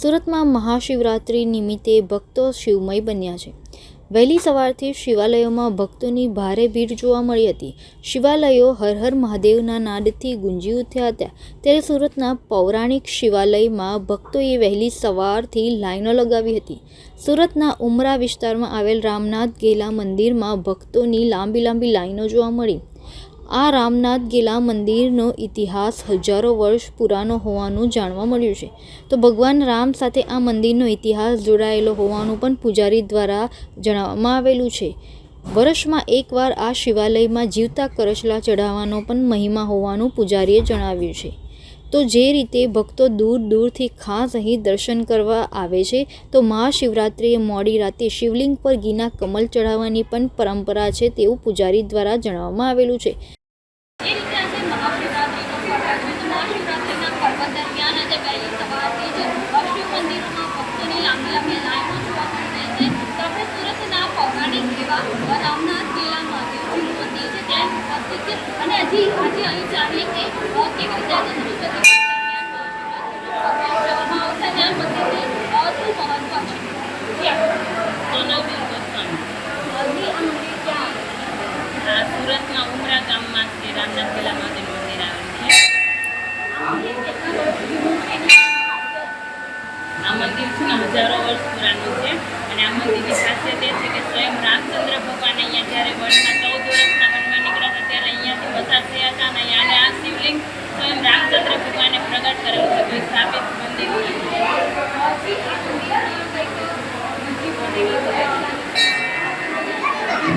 સુરતમાં મહાશિવરાત્રિ નિમિત્તે ભક્તો શિવમય બન્યા છે। વહેલી સવારથી શિવાલયોમાં ભક્તોની ભારે ભીડ જોવા મળી હતી। શિવાલયો હર હર મહાદેવના નાદથી ગુંજી ઉઠ્યા હતા। ત્યારે સુરતના પૌરાણિક શિવાલયમાં ભક્તોએ વહેલી સવારથી લાઈનો લગાવી હતી। સુરતના ઉમરા વિસ્તારમાં આવેલ રામનાથ ગેલા મંદિરમાં ભક્તોની લાંબી લાઈનો જોવા મળી। આ રામનાથ ગેલા મંદિરનો ઇતિહાસ હજારો વર્ષ પુરાનો હોવાનું જાણવા મળ્યું છે। તો ભગવાન રામ સાથે આ મંદિરનો ઇતિહાસ જોડાયેલો હોવાનું પણ પૂજારી દ્વારા જણાવવામાં આવેલું છે। વર્ષમાં એકવાર આ શિવાલયમાં જીવતા કરચલા ચઢાવવાનો પણ મહિમા હોવાનું પૂજારીએ જણાવ્યું છે। તો જે રીતે ભક્તો દૂર દૂરથી ખાસ અહીં દર્શન કરવા આવે છે, તો મહાશિવરાત્રિએ મોડી રાતે શિવલિંગ પર ઘીના કમલ ચઢાવવાની પણ પરંપરા છે તેવું પૂજારી દ્વારા જણાવવામાં આવેલું છે। સુરતમાં ઉમરા ગામમાં શ્રી રામનાથ ગેલા મહાદેવ મંદિર આવેલું છે। આ મંદિર હજારો વર્ષ પુરાનું છે અને આ મંદિરની ખાસિયત એ છે કે સ્વયં રામચંદ્ર ભગવાન અહીંયા જ્યારે વનમાં 14 વર્ષના વનમાં નીકળ્યા હતા ત્યારે અહીંયાથી પસાર થયા હતા અને અહીંયા આ શિવલિંગ સ્વયં રામચંદ્ર ભગવાને પ્રગટ કરેલું છે। કોઈ સ્થાપિત મંદિર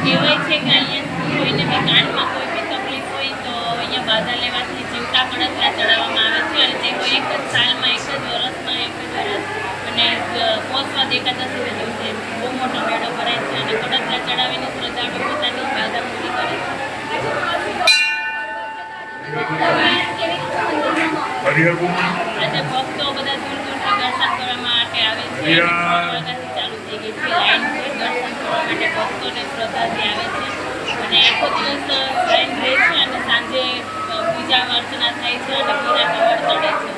કહેવાય છે કે અહીંયા કોઈને બી કાનમાં કોઈ બી તકલીફ હોય તો અહીંયા બાધા લેવાથી જીવતા કડતરા ચડાવવામાં આવે છે અને તે કોઈ એક જ સાલમાં એક જ વર્ષમાં એક જ વર્ષ અને પોષવાદ એકાદશીના દિવસે બહુ મોટો મેળો ભરાય છે અને કડતરા ચડાવીને શ્રદ્ધાળુ પોતાની બાધા પૂરી કરે છે। આજે ભક્તો બધા દૂર દૂરથી દર્શન કરવા માટે આવે છે અને 6 વાગ્યાથી ચાલુ થઈ ગઈ છે લાઈન છે દર્શન કરવા માટે ભક્તોને શ્રદ્ધાથી આવે છે અને આખો દિવસ લાઈન રહે છે અને સાંજે પૂજા અર્ચના થાય છે અને ઘીના કમળ ચડે છે।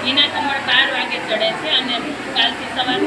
ઘીના કમળ 12 વાગે ચડે છે અને કાલથી સવાર